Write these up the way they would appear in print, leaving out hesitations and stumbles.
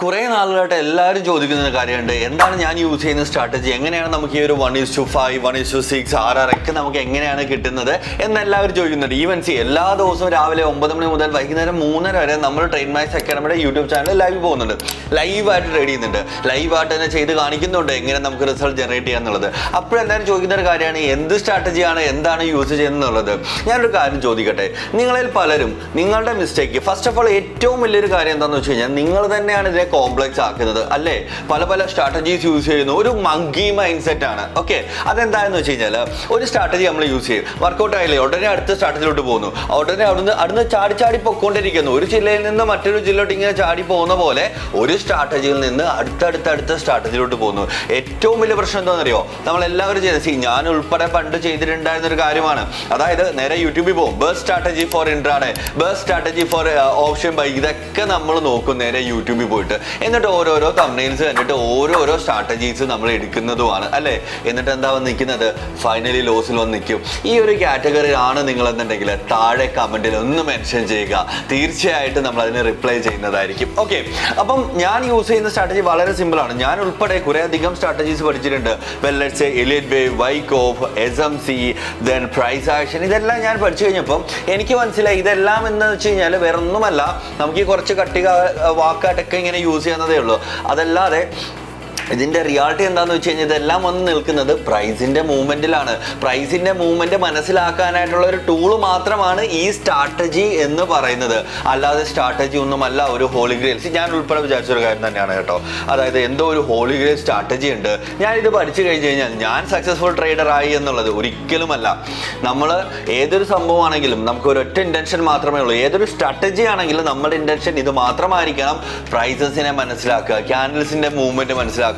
കുറേ നാളുകളായിട്ട് എല്ലാവരും ചോദിക്കുന്ന ഒരു കാര്യമുണ്ട്, എന്താണ് ഞാൻ യൂസ് ചെയ്യുന്ന സ്ട്രാറ്റജി, എങ്ങനെയാണ് നമുക്ക് ഈ ഒരു 1:5 1:6 RRഒക്കെ നമുക്ക് എങ്ങനെയാണ് കിട്ടുന്നത് എന്ന് എല്ലാവരും ചോദിക്കുന്നുണ്ട്. ഈവൻ എല്ലാ ദിവസവും രാവിലെ 9 മണി മുതൽ വൈകുന്നേരം 3:30 വരെ നമ്മൾ ട്രേഡ്മാക്സ് അക്കാഡമിയുടെ യൂട്യൂബ് ചാനൽ ലൈവ് പോകുന്നുണ്ട്, ലൈവായിട്ട് ട്രേഡ് ചെയ്യുന്നുണ്ട്, ലൈവായിട്ട് തന്നെ ചെയ്ത് കാണിക്കുന്നുണ്ട് എങ്ങനെ നമുക്ക് റിസൾട്ട് ജനറേറ്റ് ചെയ്യാന്നുള്ളത്. അപ്പോഴെല്ലാവരും ചോദിക്കുന്ന ഒരു കാര്യമാണ് എന്ത് സ്ട്രാറ്റജിയാണ്, എന്താണ് യൂസ് ചെയ്യുന്നത്. ഞാനൊരു കാര്യം ചോദിക്കട്ടെ, നിങ്ങളിൽ പലരും നിങ്ങളുടെ മിസ്റ്റേക്ക്, ഫസ്റ്റ് ഓഫ് ഓൾ ഏറ്റവും വലിയൊരു കാര്യം എന്താണെന്ന് വെച്ച് കഴിഞ്ഞാൽ നിങ്ങൾ തന്നെയാണ് ഇതിനെ കോംപ്ലക്സ് ആക്കുന്നത് അല്ലേ. പല പല സ്ട്രാറ്റജീസ് യൂസ് ചെയ്യുന്നു, ഒരു മങ്കി മൈൻഡ് സെറ്റ് ആണ്. ഓക്കെ, അതെന്താണെന്ന് വെച്ച് കഴിഞ്ഞാൽ ഒരു സ്ട്രാറ്റജി നമ്മൾ യൂസ് ചെയ്യും, വർക്കൗട്ട് ആയില്ലേ, ഉടനെ അടുത്ത സ്ട്രാറ്റജിയിലോട്ട് പോകുന്നു, ഉടനെ അവിടുന്ന് ചാടി പൊക്കോണ്ടിരിക്കുന്നു. ഒരു ജില്ലയിൽ നിന്ന് മറ്റൊരു ജില്ലയിലോട്ട് ഇങ്ങനെ ചാടി പോകുന്ന പോലെ ഒരു സ്ട്രാറ്റജിയിൽ നിന്ന് അടുത്ത സ്ട്രാറ്റജിയിലോട്ട് പോകുന്നു. ഏറ്റവും വലിയ പ്രശ്നം എന്താണെന്നറിയോ, നമ്മളെല്ലാവരും ചെയ്ത് ഞാൻ ഉൾപ്പെടെ പണ്ട് ചെയ്തിട്ടുണ്ടായിരുന്ന ഒരു കാര്യമാണ്. അതായത് നേരെ യൂട്യൂബിൽ പോകും, best strategy four intraday, best strategy four option by, ഇതൊക്കെ നമ്മൾ നോക്കും നേരെ യൂട്യൂബിൽ പോയിട്ട്. എന്നിട്ട് ഓരോരോ തംബ്നെയിൽസ് കണ്ടിട്ട് ഓരോരോ സ്ട്രാറ്റജീസ് നമ്മൾ എടുക്കുന്നതുമാണ് അല്ലേ. എന്നിട്ട് എന്താ വന്ന് നിൽക്കുന്നത്, ഫൈനലി ലോസിൽ വന്ന് നിൽക്കും. ഈ ഒരു കാറ്റഗറിയിലാണ് നിങ്ങളെന്നുണ്ടെങ്കിൽ താഴെ കമൻറ്റിൽ ഒന്ന് മെൻഷൻ ചെയ്യുക, തീർച്ചയായിട്ടും നമ്മൾ അതിന് റിപ്ലൈ ചെയ്യുന്നതായിരിക്കും. ഓക്കെ, അപ്പം ഞാൻ യൂസ് ചെയ്യുന്ന സ്ട്രാറ്റജി വളരെ സിമ്പിളാണ്. ഞാൻ ഉൾപ്പെടെ കുറേ അധികം സ്ട്രാറ്റജീസ് പഠിച്ചിട്ടുണ്ട്. വെല്ലറ്റ്സ്, Elliott wave, Wyckoff, SMC, then price action, ഇതെല്ലാം ഞാൻ പഠിച്ചു കഴിഞ്ഞപ്പം എനിക്ക് മനസ്സിലായി ഇതെല്ലാം എന്ന് വെച്ച് കഴിഞ്ഞാൽ വേറെ ഒന്നുമല്ല, നമുക്ക് ഈ കുറച്ച് കട്ടിക വാക്കായിട്ടൊക്കെ ഇങ്ങനെ യൂസ് ചെയ്യുന്നതേ ഉള്ളൂ. അതല്ലാതെ ഇതിൻ്റെ റിയാലിറ്റി എന്താണെന്ന് വെച്ച് കഴിഞ്ഞാൽ ഇതെല്ലാം വന്ന് നിൽക്കുന്നത് പ്രൈസിൻ്റെ മൂവ്മെൻറ്റിലാണ്. പ്രൈസിൻ്റെ മൂവ്മെൻറ്റ് മനസ്സിലാക്കാനായിട്ടുള്ള ഒരു ടൂള് മാത്രമാണ് ഈ സ്ട്രാറ്റജി എന്ന് പറയുന്നത്. അല്ലാതെ സ്ട്രാറ്റജി ഒന്നുമല്ല ഒരു ഹോളി ഗ്രേൽ. ഞാൻ ഉൾപ്പെടെ വിചാരിച്ചൊരു കാര്യം തന്നെയാണ് കേട്ടോ. അതായത് എന്തോ ഒരു ഹോളി ഗ്രേൽ സ്ട്രാറ്റജി ഉണ്ട്, ഞാനിത് പഠിച്ചു കഴിഞ്ഞ് കഴിഞ്ഞാൽ ഞാൻ സക്സസ്ഫുൾ ട്രേഡർ ആയി എന്നുള്ളത് ഒരിക്കലുമല്ല. നമ്മൾ ഏതൊരു സംഭവമാണെങ്കിലും നമുക്ക് ഒരൊറ്റ ഇൻറ്റൻഷൻ മാത്രമേ ഉള്ളൂ. ഏതൊരു സ്ട്രാറ്റജി ആണെങ്കിലും നമ്മുടെ ഇൻറ്റൻഷൻ ഇത് മാത്രമായിരിക്കണം, പ്രൈസസിനെ മനസ്സിലാക്കുക, ക്യാൻഡിൽസിൻ്റെ മൂവ്മെൻറ്റ് മനസ്സിലാക്കുക,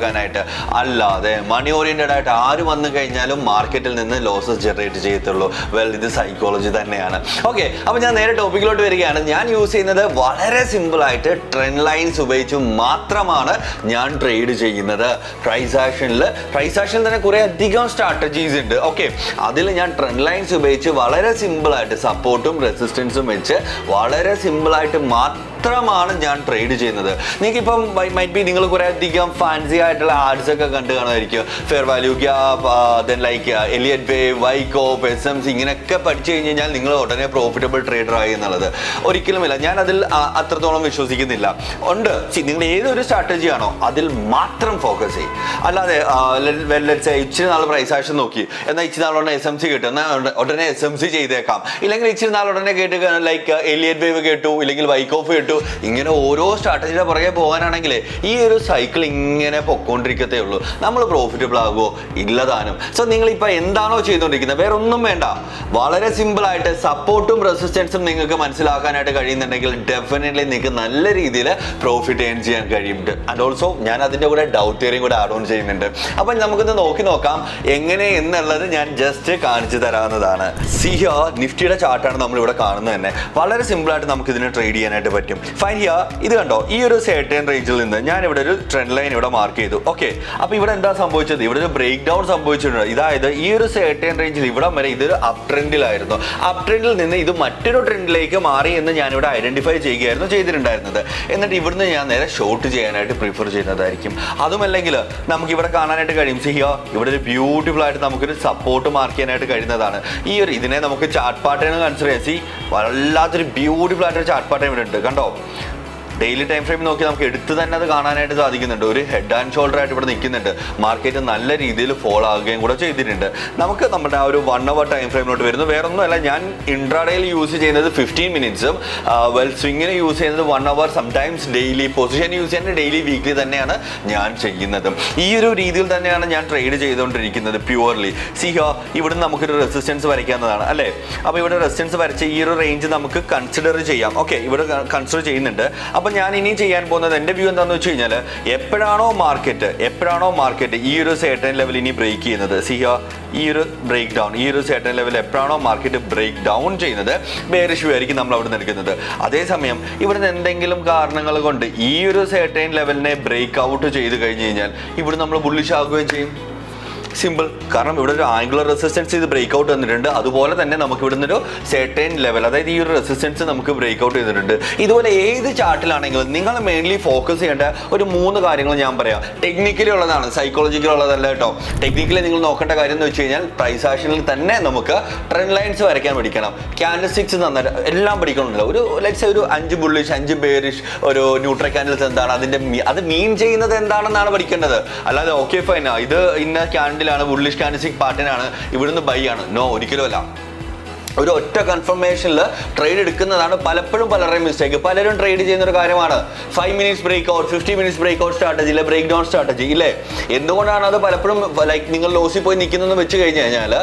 അല്ലാതെ മണി ഓറിയന്റഡ് ആയിട്ട് ആര് വന്നു കഴിഞ്ഞാലും മാർക്കറ്റിൽ നിന്ന് ലോസസ് ജനറേറ്റ് ചെയ്യത്തുള്ളൂ. ഇത് സൈക്കോളജി തന്നെയാണ്. ഓക്കെ, അപ്പോൾ ഞാൻ നേരെ ടോപ്പിക്കിലോട്ട് വരികയാണ്. ഞാൻ യൂസ് ചെയ്യുന്നത് വളരെ സിമ്പിൾ ആയിട്ട് ട്രെൻഡ് ലൈൻസ് ഉപയോഗിച്ച് മാത്രമാണ് ഞാൻ ട്രേഡ് ചെയ്യുന്നത്. പ്രൈസ് ആക്ഷനിൽ തന്നെ കുറേ അധികം സ്ട്രാറ്റജീസ് ഉണ്ട്. ഓക്കെ, അതിൽ ഞാൻ ട്രെൻഡ് ലൈൻസ് ഉപയോഗിച്ച് വളരെ സിമ്പിൾ ആയിട്ട് സപ്പോർട്ടും റെസിസ്റ്റൻസും വെച്ച് വളരെ സിമ്പിൾ ആയിട്ട് മാത്രമാണ് ഞാൻ ട്രേഡ് ചെയ്യുന്നത്. നിങ്ങൾക്കിപ്പം മൈറ്റ് ബി നിങ്ങൾ കുറേ അധികം ഫാൻസി ആയിട്ടുള്ള ആഡ്സ് ഒക്കെ കണ്ടു കാണുമായിരിക്കും. Fair value gap, then like Elliott wave, Wyckoff, SMC, ഇങ്ങനെയൊക്കെ പഠിച്ചു കഴിഞ്ഞ് കഴിഞ്ഞാൽ നിങ്ങൾ ഉടനെ പ്രോഫിറ്റബിൾ ട്രേഡർ ആയി എന്നുള്ളത് ഒരിക്കലുമില്ല. ഞാൻ അതിൽ അത്രത്തോളം വിശ്വസിക്കുന്നില്ല. ഉണ്ട്, നിങ്ങൾ ഏതൊരു സ്ട്രാറ്റജി ആണോ അതിൽ മാത്രം ഫോക്കസ് ചെയ്യും. അല്ലാതെ ഇച്ചിരി നാൾ പ്രൈസ് ആക്ഷൻ നോക്കി എന്നാൽ ഇച്ചിരി നാൾ ഉടനെ SMC കേട്ടു എന്നാൽ ഉടനെ SMC ചെയ്തേക്കാം, ഇല്ലെങ്കിൽ ഇച്ചിരി നാൾ ഉടനെ കേട്ട് ലൈക്ക് എലിയറ്റ് വേവ് കേട്ടു, ഇല്ലെങ്കിൽ വൈക്കോപ്പ് കേട്ടു, ഇങ്ങനെ ഓരോ സ്ട്രാറ്റജിയുടെ പുറകെ പോകാനാണെങ്കിൽ ഈ ഒരു സൈക്കിൾ ഇങ്ങനെ പൊക്കോണ്ടിരിക്കത്തേ ഉള്ളൂ. നമ്മൾ പ്രോഫിറ്റബിൾ ആകുമോ? ഇല്ലതാനും. സോ നിങ്ങളിപ്പോൾ എന്താണോ ചെയ്തുകൊണ്ടിരിക്കുന്നത് വേറെ ഒന്നും വേണ്ട, വളരെ സിമ്പിൾ ആയിട്ട് സപ്പോർട്ടും റെസിസ്റ്റൻസും നിങ്ങൾക്ക് മനസ്സിലാക്കാനായിട്ട് കഴിയുന്നുണ്ടെങ്കിൽ ഡെഫിനറ്റ്ലി നിങ്ങൾക്ക് നല്ല രീതിയിൽ പ്രോഫിറ്റ് ഏൺ ചെയ്യാൻ കഴിയുന്നുണ്ട്. ആൻഡ് ഓൾസോ ഞാൻ അതിൻ്റെ കൂടെ ഡൗട്ട് തിയറിയും കൂടെ ആഡ് ഓൺ ചെയ്യുന്നുണ്ട്. അപ്പം നമുക്കിന്ന് നോക്കാം എങ്ങനെ എന്നുള്ളത് ഞാൻ ജസ്റ്റ് കാണിച്ചു തരാവുന്നതാണ്. നിഫ്റ്റിയുടെ ചാർട്ടാണ് നമ്മളിവിടെ കാണുന്നത് തന്നെ. വളരെ സിമ്പിളായിട്ട് നമുക്ക് ഇതിനെ ട്രേഡ് ചെയ്യാനായിട്ട് പറ്റും. ഫൈൻ ഹിയർ, ഇത് കണ്ടോ, ഈ ഒരു സർട്ടൻ റേഞ്ചിൽ നിന്ന് ഞാൻ ഇവിടെ ഒരു ട്രെൻഡ് ലൈൻ ഇവിടെ മാർക്ക് ചെയ്തു. ഓക്കെ, അപ്പോൾ ഇവിടെ എന്താ സംഭവിച്ചത്, ഇവിടെ ഒരു ബ്രേക്ക് ഡൗൺ സംഭവിച്ചിട്ടുണ്ട്. അതായത് ഈ ഒരു സർട്ടൻ റേഞ്ചിൽ ഇവിടെ വരെ ഇതൊരു അപ് ട്രെൻഡിലായിരുന്നു. അപ് ട്രെൻഡിൽ നിന്ന് ഇത് മറ്റൊരു ട്രെൻഡിലേക്ക് മാറി എന്ന് ഞാനിവിടെ ഐഡന്റിഫൈ ചെയ്യുകയായിരുന്നു ചെയ്തിട്ടുണ്ടായിരുന്നത്. എന്നിട്ട് ഇവിടുന്ന് ഞാൻ നേരെ ഷോർട്ട് ചെയ്യാനായിട്ട് പ്രിഫർ ചെയ്യുന്നതായിരിക്കും. അതുമല്ലെങ്കിൽ നമുക്ക് ഇവിടെ കാണാനായിട്ട് കഴിയും. ഇവിടെ ഒരു ബ്യൂട്ടിഫുൾ ആയിട്ട് നമുക്കൊരു സപ്പോർട്ട് മാർക്ക് ചെയ്യാനായിട്ട് കഴിയുന്നതാണ്. ഈ ഒരു ഇതിനെ നമുക്ക് ചാർട്ട് പാറ്റേൺ കൺസിഡർ ചെയ്യാം. വല്ലാത്തൊരു ബ്യൂട്ടിഫുൾ ആയിട്ടൊരു ചാർട്ട് പാറ്റേൺ ഇവിടെ ഉണ്ട്, കണ്ടോ. ഡെയിലി ടൈം ഫ്രെയിം നോക്കി നമുക്ക് എടുത്ത് തന്നെ അത് കാണാനായിട്ട് സാധിക്കുന്നുണ്ട്. ഒരു ഹെഡ് ആൻഡ് ഷോൾഡർ ആയിട്ട് ഇവിടെ നിൽക്കുന്നുണ്ട്. മാർക്കറ്റ് നല്ല രീതിയിൽ ഫോളോ ആവുകയും കൂടെ ചെയ്തിട്ടുണ്ട്. നമുക്ക് നമ്മുടെ ആ ഒരു 1 hour ടൈം ഫ്രെയിമിലോട്ട് വരുന്നു. വേറെ ഒന്നുമല്ല, ഞാൻ ഇൻട്രാഡേയിൽ യൂസ് ചെയ്യുന്നത് 15 മിനിറ്റ്സും സ്വിങ്ങിന് യൂസ് ചെയ്യുന്നത് 1 hour, sometimes daily position use ചെയ്യുന്നത് ഡെയിലി വീക്ക്ലി തന്നെയാണ് ഞാൻ ചെയ്യുന്നത്. ഈ ഒരു രീതിയിൽ തന്നെയാണ് ഞാൻ ട്രേഡ് ചെയ്തുകൊണ്ടിരിക്കുന്നത് പ്യുവർലി. ഇവിടുന്ന് നമുക്കൊരു റെസിസ്റ്റൻസ് വരയ്ക്കാവുന്നതാണ് അല്ലേ. അപ്പോൾ ഇവിടെ റെസിസ്റ്റൻസ് വരച്ച് ഈ ഒരു റേഞ്ച് നമുക്ക് കൺസിഡർ ചെയ്യാം. ഓക്കെ, ഇവിടെ കൺസിഡർ ചെയ്യുന്നുണ്ട്. അപ്പം ഞാൻ ഇനി ചെയ്യാൻ പോകുന്നത്, എൻ്റെ വ്യൂ എന്താണെന്ന് വെച്ച് കഴിഞ്ഞാൽ എപ്പോഴാണോ മാർക്കറ്റ് ഈ ഒരു സർട്ടൻ ലെവൽ ഇനി ബ്രേക്ക് ചെയ്യുന്നത്, ഈ ഒരു ബ്രേക്ക് ഡൗൺ, ഈ ഒരു സർട്ടൻ ലെവൽ എപ്പോഴാണോ മാർക്കറ്റ് ബ്രേക്ക് ഡൗൺ ചെയ്യുന്നത്, ബെയറിഷ് വ്യൂ ആയിരിക്കും നമ്മൾ അവിടെ നിൽക്കുന്നത്. അതേസമയം ഇവിടുന്ന് എന്തെങ്കിലും കാരണങ്ങൾ കൊണ്ട് ഈ ഒരു സർട്ടൻ ലെവലിനെ ബ്രേക്ക് ഔട്ട് ചെയ്ത് കഴിഞ്ഞ് കഴിഞ്ഞാൽ ഇവിടെ നമ്മൾ ബുള്ളിഷ് ആകുകയും ചെയ്യും. സിമ്പിൾ. കാരണം ഇവിടെ ഒരു ആംഗുലർ റെസിസ്റ്റൻസ് ഇത് ബ്രേക്ക് ഔട്ട് വന്നിട്ടുണ്ട്. അതുപോലെ തന്നെ നമുക്ക് ഇവിടുന്ന് ഒരു സെർട്ടൈൻ ലെവൽ, അതായത് ഈ ഒരു റെസിസ്റ്റൻസ് നമുക്ക് ബ്രേക്ക് ഔട്ട് ചെയ്തിട്ടുണ്ട്. ഇതുപോലെ ഏത് ചാർട്ടിലാണെങ്കിലും നിങ്ങൾ മെയിൻലി ഫോക്കസ് ചെയ്യേണ്ട ഒരു 3 കാര്യങ്ങൾ ഞാൻ പറയാം. ടെക്നിക്കലി ഉള്ളതാണ്, സൈക്കോളജിക്കലി ഉള്ളതല്ല കേട്ടോ. ടെക്നിക്കലി നിങ്ങൾ നോക്കേണ്ട കാര്യം എന്ന് വെച്ച് കഴിഞ്ഞാൽ പ്രൈസ് ആക്ഷനിൽ തന്നെ നമുക്ക് ട്രെൻഡ് ലൈൻസ് വരയ്ക്കാൻ പഠിക്കണം. ക്യാൻഡിൽ സ്റ്റിക്സ് നന്നായിട്ട് എല്ലാം പഠിക്കണമെന്നില്ല. ഒരു ലെറ്റ്സ് ഒരു 5 ബുള്ളിഷ് 5 ബെയറിഷ് ഒരു ന്യൂട്രൽ ക്യാൻഡിൽസ് എന്താണ്, അത് മീൻ ചെയ്യുന്നത് എന്താണെന്നാണ് പഠിക്കേണ്ടത്. അല്ലാതെ ഓക്കെ ഫൈൻ ഇത് ഇന്ന ക്യാൻഡിലാണ്, ബുള്ളിഷ് ക്യാൻഡിൽസ്റ്റിക് പാറ്റേണാണ്, ഇവിടുന്ന് ബൈ ആണ്, നോ, ഒരിക്കലും അല്ല. ഒരു ഒറ്റ കൺഫർമേഷനിൽ ട്രേഡ് എടുക്കുന്നതാണ് പലപ്പോഴും പലരുടെയും മിസ്റ്റേക്ക്. പലരും ട്രേഡ് ചെയ്യുന്ന ഒരു കാര്യമാണ് 5 minutes break out, 50 minutes break out strategy, ഇല്ല ബ്രേക്ക് ഡൗൺ സ്ട്രാറ്റജി, ഇല്ലേ? എന്തുകൊണ്ടാണ് അത് പലപ്പോഴും ലൈക്ക് നിങ്ങൾ ലോസിൽ പോയി നിൽക്കുന്നതെന്ന് വെച്ച് കഴിഞ്ഞ് കഴിഞ്ഞാൽ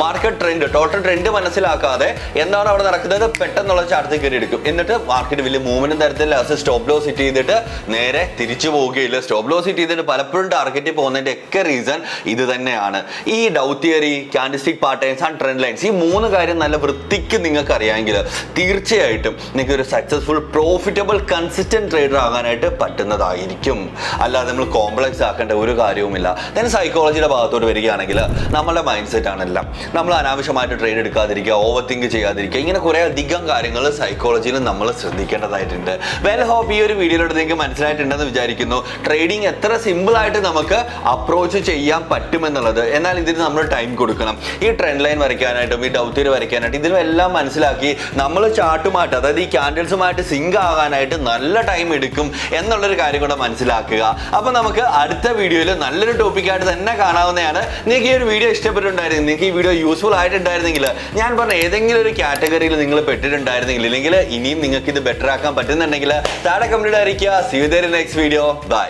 മാർക്കറ്റ് ട്രെൻഡ്, ടോട്ടൽ ട്രെൻഡ് മനസ്സിലാക്കാതെ എന്താണ് അവിടെ നടക്കുന്നത് പെട്ടെന്നുള്ള ചാർട്ടിൽ കയറി എടുക്കും. എന്നിട്ട് മാർക്കറ്റ് വലിയ മൂവ്മെന്റ് തരത്തില്ല, സ്റ്റോപ്പ് ലോസ് ഹിറ്റ് ചെയ്തിട്ട് നേരെ തിരിച്ചു പോവുകയില്ല. സ്റ്റോപ്പ് ലോസ് ഹിറ്റ് ചെയ്തിട്ട് പലപ്പോഴും ടാർഗറ്റിൽ പോകുന്നതിന്റെ ഒക്കെ റീസൺ ഇത് തന്നെയാണ്. ഈ Dow theory, candlestick patterns and trend lines, ഈ 3 കാര്യം നല്ല വൃത്തിക്ക് നിങ്ങൾക്ക് അറിയാമെങ്കിൽ തീർച്ചയായിട്ടും നിങ്ങൾക്ക് ഒരു സക്സസ്ഫുൾ പ്രോഫിറ്റബിൾ കൺസിസ്റ്റന്റ് ട്രേഡർ ആകാനായിട്ട് പറ്റുന്നതായിരിക്കും. അല്ലാതെ നമ്മൾ കോംപ്ലക്സ് ആക്കേണ്ട ഒരു കാര്യവുമില്ല. ദെൻ സൈക്കോളജിയുടെ ഭാഗത്തോട്ട് വരികയാണെങ്കിൽ നമ്മുടെ മൈൻഡ് സെറ്റ് ആണെല്ലാം. നമ്മൾ അനാവശ്യമായിട്ട് ട്രേഡ് എടുക്കാതിരിക്കുക, ഓവർ തിങ്ക് ചെയ്യാതിരിക്കുക, ഇങ്ങനെ കുറേ അധികം കാര്യങ്ങൾ സൈക്കോളജിയിൽ നമ്മൾ ശ്രദ്ധിക്കേണ്ടതായിട്ടുണ്ട്. വെൽ ഹോപ്പ് ഈ ഒരു വീഡിയോയിലൂടെ നിങ്ങൾക്ക് മനസ്സിലായിട്ടുണ്ടെന്ന് വിചാരിക്കുന്നു. ട്രേഡിംഗ് എത്ര സിമ്പിൾ ആയിട്ട് നമുക്ക് അപ്രോച്ച് ചെയ്യാൻ പറ്റുമെന്നുള്ളത്. എന്നാൽ ഇതിന് നമ്മൾ ടൈം കൊടുക്കണം. ഈ ട്രെൻഡ് ലൈൻ വരയ്ക്കാനായിട്ടും ഈ ഡൗത്തിരി വരയ്ക്കാനായിട്ട് ഇതിനും എല്ലാം മനസ്സിലാക്കി നമ്മൾ ചാർട്ടുമായിട്ട്, അതായത് ഈ ക്യാൻഡിൽസുമായിട്ട് സിങ്ക് ആകാനായിട്ട് നല്ല ടൈം എടുക്കും എന്നുള്ളൊരു കാര്യം കൂടെ മനസ്സിലാക്കുക. അപ്പോൾ നമുക്ക് അടുത്ത വീഡിയോയിൽ നല്ലൊരു ടോപ്പിക്കായിട്ട് തന്നെ കാണാവുന്നതാണ്. നിങ്ങൾക്ക് ഈ ഒരു വീഡിയോ ഇഷ്ടപ്പെട്ടിട്ടുണ്ടായിരുന്നു, നിങ്ങൾക്ക് ഈ വീഡിയോ യൂസ്ഫുൾ ആയിട്ടുണ്ടായിരുന്നെങ്കിൽ, ഞാൻ പറഞ്ഞ ഏതെങ്കിലും ഒരു കാറ്റഗറിയിൽ നിങ്ങൾ പെട്ടിട്ടുണ്ടായിരുന്നെങ്കിൽ, ഇല്ലെങ്കിൽ ഇനിയും നിങ്ങൾക്ക് ഇത് ബെറ്റർ ആക്കാൻ പറ്റുന്നുണ്ടെങ്കിൽ താഴെ കമന്റ് അറിയിക്കുക. See you there in next video. By.